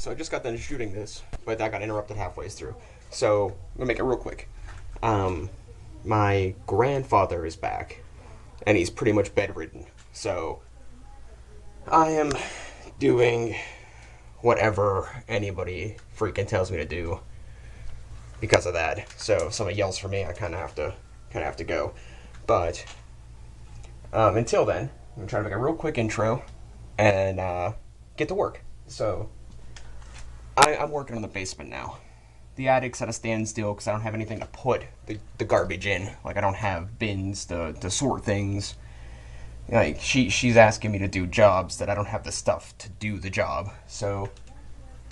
so I just got done shooting this, but that got interrupted halfway through. So I'm gonna make it real quick. My grandfather is back, and he's pretty much bedridden. So I am doing whatever anybody freaking tells me to do because of that. So if somebody yells for me, I kind of have to go. But until then, I'm gonna try to make a real quick intro and get to work. So I'm working on the basement now. The attic's at a standstill because I don't have anything to put the garbage in. Like, I don't have bins to sort things. Like, she's asking me to do jobs that I don't have the stuff to do the job. So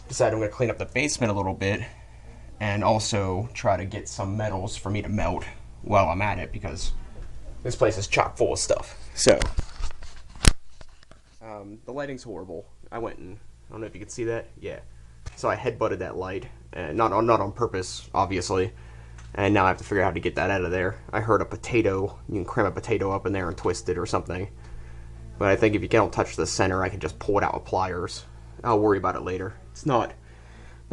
I decided I'm going to clean up the basement a little bit and also try to get some metals for me to melt while I'm at it, because this place is chock full of stuff. So the lighting's horrible. I went and, I don't know if you can see that. Yeah. So I headbutted that light, and not on purpose, obviously. And now I have to figure out how to get that out of there. I heard a potato. You can cram a potato up in there and twist it or something. But I think if you don't touch the center, I can just pull it out with pliers. I'll worry about it later. It's not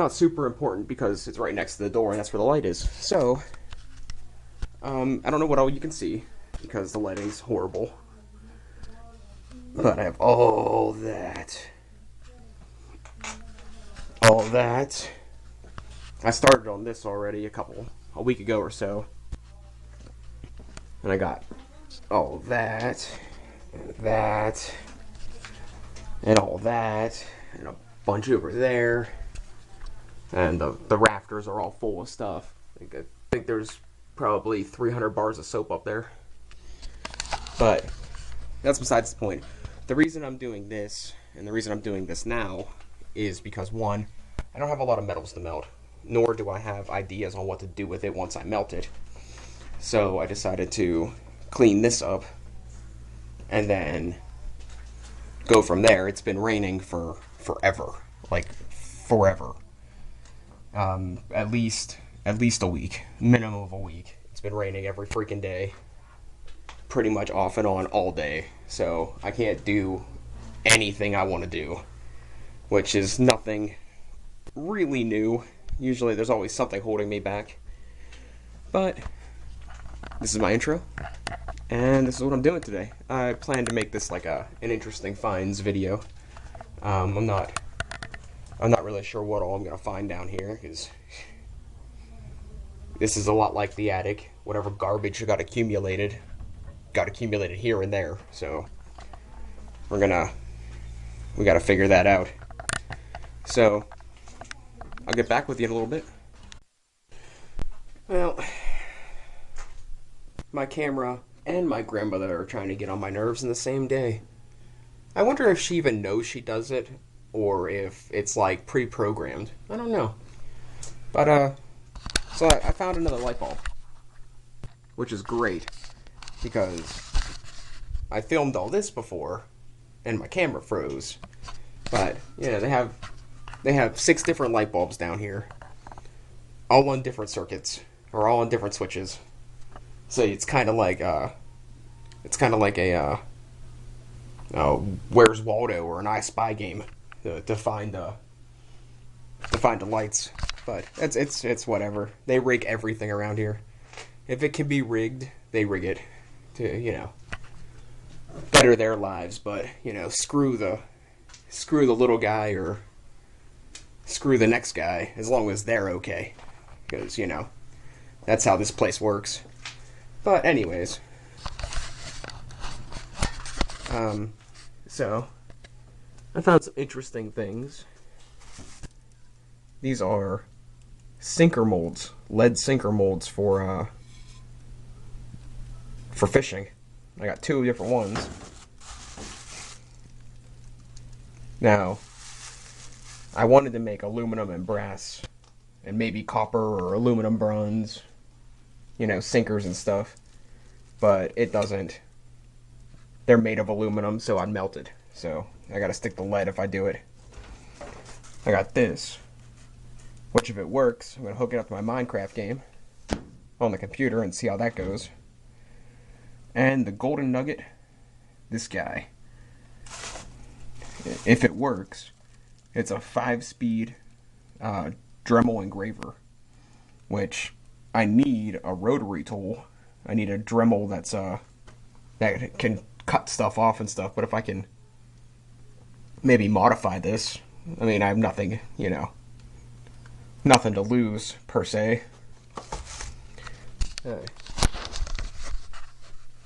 super important because it's right next to the door, and that's where the light is. So I don't know what all you can see because the lighting's horrible. But I have all that. I started on this already a week ago or so, and I got all that, and all that, and a bunch over there, and the rafters are all full of stuff. I think there's probably 300 bars of soap up there, but that's besides the point. The reason I'm doing this, and the reason I'm doing this now, is because, one, I don't have a lot of metals to melt, nor do I have ideas on what to do with it once I melt it. So I decided to clean this up and then go from there. It's been raining for forever, like forever. At least a week, minimum of a week. It's been raining every freaking day, pretty much off and on all day. So I can't do anything I want to do, which is nothing really new. Usually there's always something holding me back. But this is my intro, and this is what I'm doing today. I plan to make this like an interesting finds video. I'm not really sure what all I'm gonna find down here, because this is a lot like the attic. Whatever garbage got accumulated here and there. So we gotta figure that out. So I'll get back with you in a little bit. Well, my camera and my grandmother are trying to get on my nerves in the same day. I wonder if she even knows she does it, or if it's like pre-programmed. I don't know. But so I found another light bulb, which is great, because I filmed all this before and my camera froze. But yeah, they have 6 different light bulbs down here, all on different circuits, or all on different switches. So it's kind of like a Where's Waldo or an I Spy game to find the lights. But it's whatever. They rig everything around here. If it can be rigged, they rig it to better their lives. But screw the little guy, or screw the next guy, as long as they're okay, because that's how this place works. But anyways, so I found some interesting things. These are sinker molds, lead sinker molds for fishing. I got 2 different ones. Now, I wanted to make aluminum and brass, and maybe copper or aluminum bronze, sinkers and stuff, but it doesn't. They're made of aluminum, so I'd melt it. So I gotta stick to lead if I do it. I got this, which if it works, I'm gonna hook it up to my Minecraft game on the computer and see how that goes. And the golden nugget, this guy. If it works, It's a 5-speed Dremel engraver, which I need a rotary tool. I need a Dremel that can cut stuff off and stuff. But if I can maybe modify this, I mean, I have nothing, nothing to lose per se.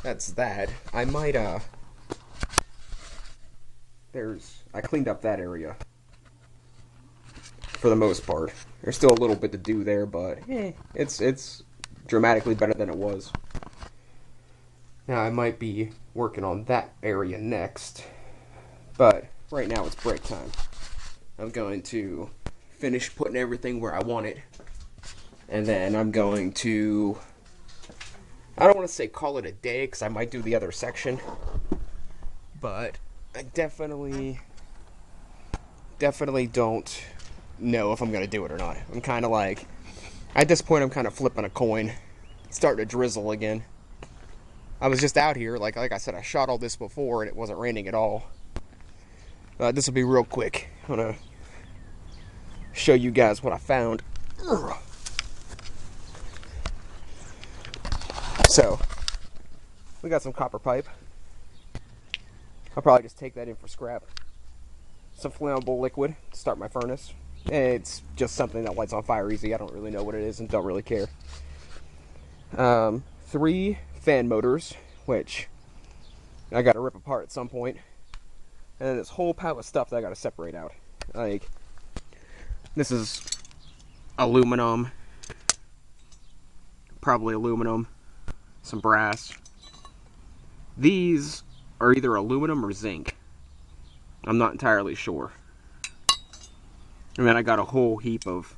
That's that. I might I cleaned up that area for the most part. There's still a little bit to do there, but it's dramatically better than it was. Now I might be working on that area next, but right now it's break time. I'm going to finish putting everything where I want it, and then I'm going to, I don't want to say call it a day, because I might do the other section, but I definitely don't know if I'm going to do it or not. I'm kind of like, at this point I'm kind of flipping a coin. It's starting to drizzle again. I was just out here, like I said, I shot all this before and it wasn't raining at all. This will be real quick. I'm going to show you guys what I found. So, we got some copper pipe. I'll probably just take that in for scrap. Some flammable liquid to start my furnace. It's just something that lights on fire easy. I don't really know what it is and don't really care. 3 fan motors, which I gotta rip apart at some point. And then this whole pile of stuff that I gotta separate out. Like, this is aluminum. Probably aluminum. Some brass. These are either aluminum or zinc. I'm not entirely sure. And then I got a whole heap of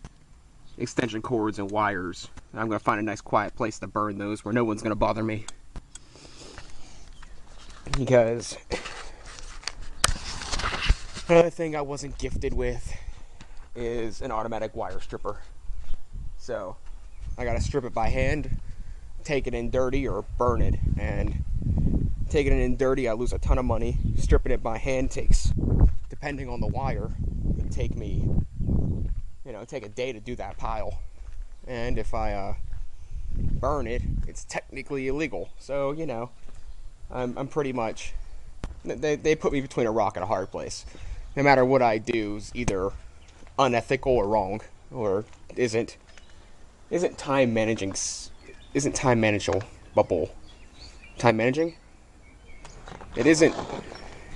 extension cords and wires. I'm going to find a nice quiet place to burn those where no one's going to bother me. Because another thing I wasn't gifted with is an automatic wire stripper. So I got to strip it by hand, take it in dirty, or burn it. And taking it in dirty, I lose a ton of money. Stripping it by hand takes, depending on the wire, it take me, take a day to do that pile. And if I burn it, it's technically illegal. So, I'm pretty much, they put me between a rock and a hard place. No matter what I do is either unethical or wrong, or isn't time managing, isn't time manageable. Time managing? It isn't.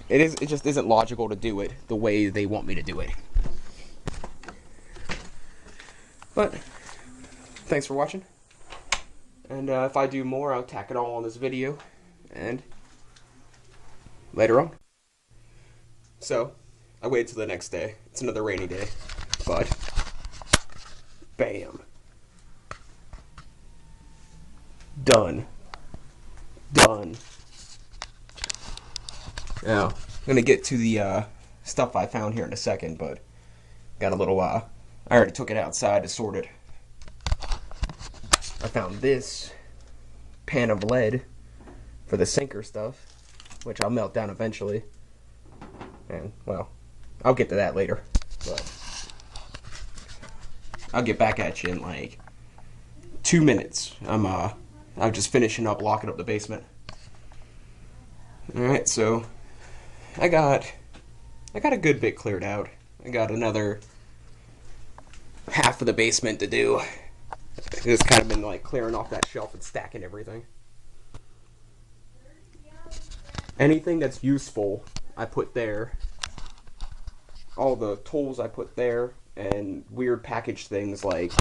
It just isn't logical to do it the way they want me to do it. But thanks for watching. And if I do more, I'll tack it all on this video. And later on. So I waited till the next day. It's another rainy day. But bam. Done. Now, I'm going to get to the stuff I found here in a second, but got a little, I already took it outside to sort it. I found this pan of lead for the sinker stuff, which I'll melt down eventually. And, well, I'll get to that later, but I'll get back at you in like 2 minutes. I'm just finishing up locking up the basement. Alright, so I got a good bit cleared out. I got another half of the basement to do. Just kind of been like clearing off that shelf and stacking everything. Anything that's useful, I put there. All the tools I put there, and weird packaged things like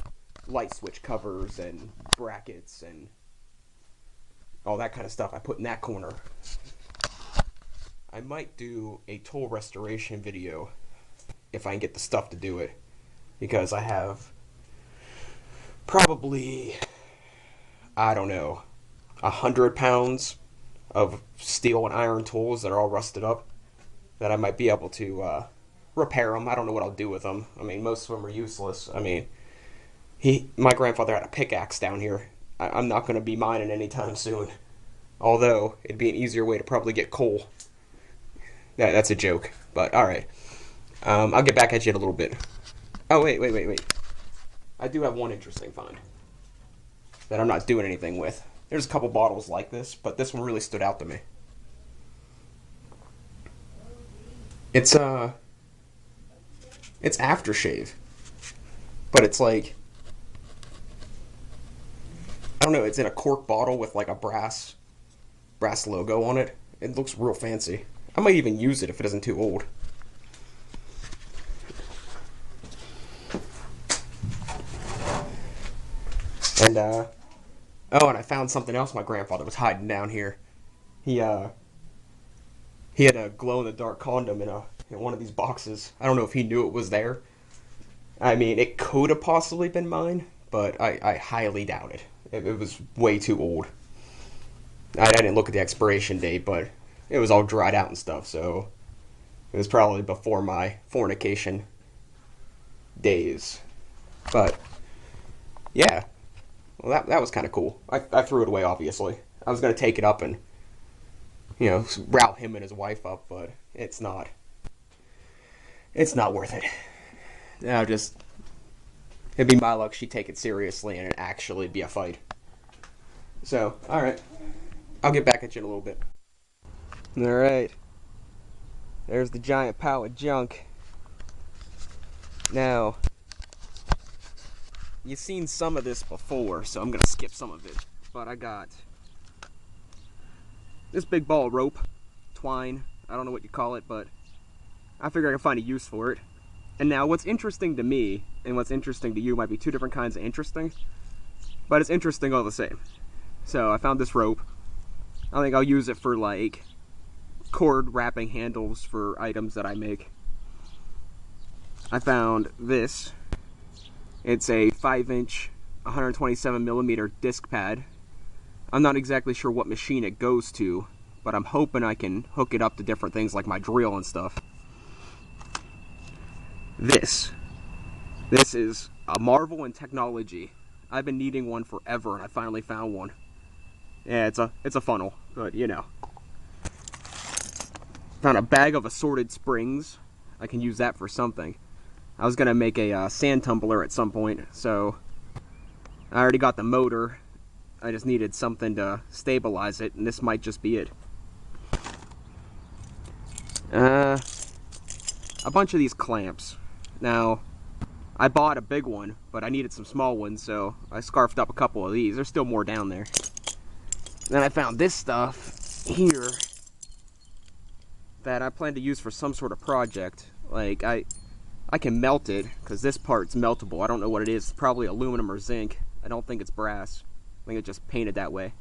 light switch covers and brackets and all that kind of stuff I put in that corner. I might do a tool restoration video if I can get the stuff to do it, because I have probably, I don't know, 100 pounds of steel and iron tools that are all rusted up that I might be able to repair them. I don't know what I'll do with them. I mean, most of them are useless. I mean, my grandfather had a pickaxe down here. I'm not going to be mining anytime soon. Although, it'd be an easier way to probably get coal. That's a joke, but alright. I'll get back at you in a little bit. Oh, wait. I do have one interesting find that I'm not doing anything with. There's a couple bottles like this, but this one really stood out to me. It's aftershave, but it's like, I don't know, it's in a cork bottle with like a brass logo on it. It looks real fancy. I might even use it if it isn't too old. And oh, and I found something else my grandfather was hiding down here. He had a glow in the dark condom in one of these boxes. I don't know if he knew it was there. I mean, it could have possibly been mine, but I highly doubt it. It was way too old. I didn't look at the expiration date, but it was all dried out and stuff, so it was probably before my fornication days. But yeah, well, that was kind of cool. I threw it away, obviously. I was gonna take it up and route him and his wife up, but it's not. It's not worth it. It'd be my luck she'd take it seriously and it'd actually be a fight. So, alright. I'll get back at you in a little bit. Alright. There's the giant pile of junk. Now, you've seen some of this before, so I'm gonna skip some of it. But I got this big ball of rope, twine, I don't know what you call it, but I figure I can find a use for it. And now what's interesting to me and what's interesting to you might be two different kinds of interesting, but it's interesting all the same. So I found this rope. I think I'll use it for like cord wrapping handles for items that I make. I found this. It's a 5-inch 127mm disc pad. I'm not exactly sure what machine it goes to, but I'm hoping I can hook it up to different things like my drill and stuff. This is a marvel in technology. I've been needing one forever and I finally found one. Yeah, it's a funnel, but you know. Found a bag of assorted springs. I can use that for something. I was gonna make a sand tumbler at some point, so I already got the motor. I just needed something to stabilize it, and this might just be it. A bunch of these clamps. Now, I bought a big one, but I needed some small ones, so I scarfed up a couple of these. There's still more down there. Then I found this stuff here that I plan to use for some sort of project. Like, I can melt it, because this part's meltable. I don't know what it is. It's probably aluminum or zinc. I don't think it's brass. I think it's just painted that way.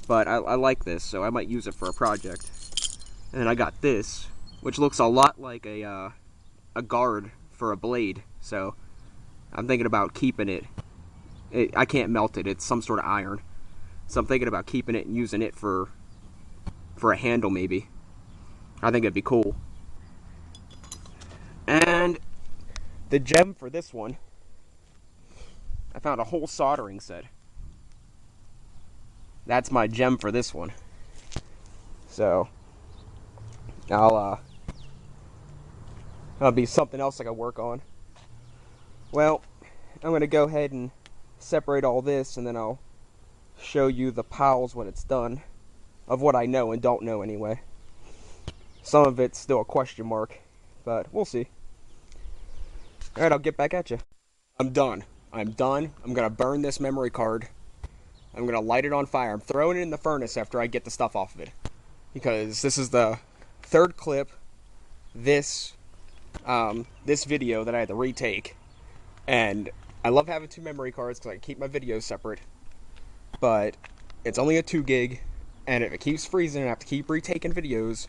But I like this, so I might use it for a project. And then I got this, which looks a lot like a guard for a blade. So I'm thinking about keeping it. I can't melt it. It's some sort of iron. So I'm thinking about keeping it and using it for a handle, maybe. I think it'd be cool. And the gem for this one, I found a whole soldering set. That's my gem for this one. So that'll be something else I can work on. Well, I'm going to go ahead and separate all this, and then I'll show you the piles when it's done, of what I know and don't know anyway. Some of it's still a question mark, but we'll see. Alright, I'll get back at you. I'm done. I'm going to burn this memory card. I'm going to light it on fire. I'm throwing it in the furnace after I get the stuff off of it. Because this is the third clip, this video that I had to retake. And I love having two memory cards because I can keep my videos separate. But it's only a 2 gig, and if it keeps freezing and I have to keep retaking videos,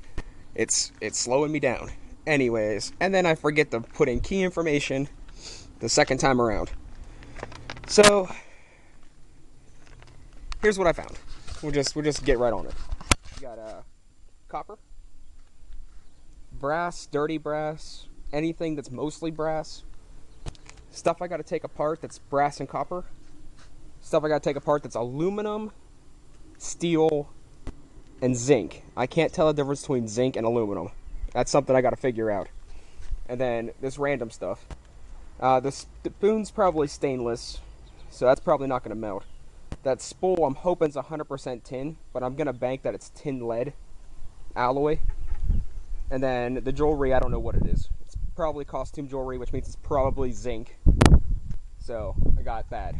it's slowing me down. Anyways, and then I forget to put in key information the second time around. So here's what I found. We'll just get right on it. We got copper, brass, dirty brass, anything that's mostly brass. Stuff I got to take apart that's brass and copper. Stuff I got to take apart that's aluminum, steel, and zinc. I can't tell the difference between zinc and aluminum. That's something I got to figure out. and then this random stuff. The spoon's probably stainless, so that's probably not going to melt. That spool, I'm hoping is 100% tin, but I'm going to bank that it's tin lead alloy. And then the jewelry, I don't know what it is. It's probably costume jewelry, which means it's probably zinc. So, I got that.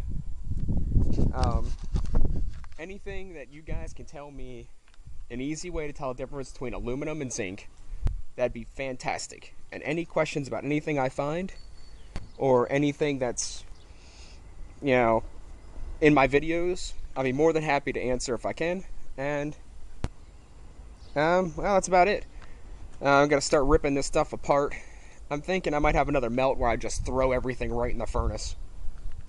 Anything that you guys can tell me an easy way to tell the difference between aluminum and zinc, that'd be fantastic. And any questions about anything I find, or anything that's, you know, in my videos, I'll be more than happy to answer if I can. And, well, that's about it. I'm gonna start ripping this stuff apart. I'm thinking I might have another melt where I just throw everything right in the furnace.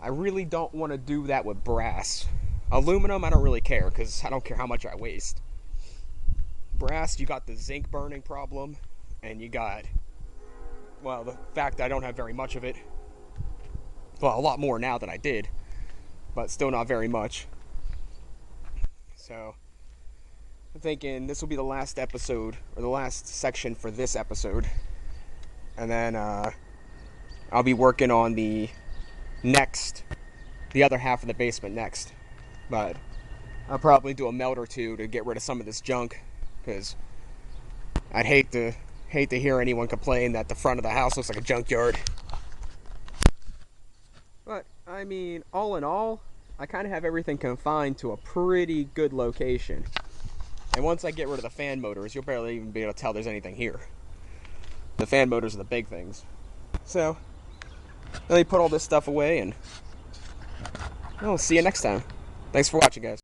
I really don't want to do that with brass. Aluminum, I don't really care, because I don't care how much I waste. Brass, you got the zinc burning problem, and you got, well, the fact that I don't have very much of it. Well, a lot more now than I did, but still not very much. So, I'm thinking this will be the last episode, or the last section for this episode. And then, I'll be working on the other half of the basement next. But I'll probably do a melt or two to get rid of some of this junk, because I'd hate to hear anyone complain that the front of the house looks like a junkyard. But, I mean, all in all, I kind of have everything confined to a pretty good location. And once I get rid of the fan motors, you'll barely even be able to tell there's anything here. The fan motors are the big things. So, let me put all this stuff away, and I'll see you next time. Thanks for watching, guys.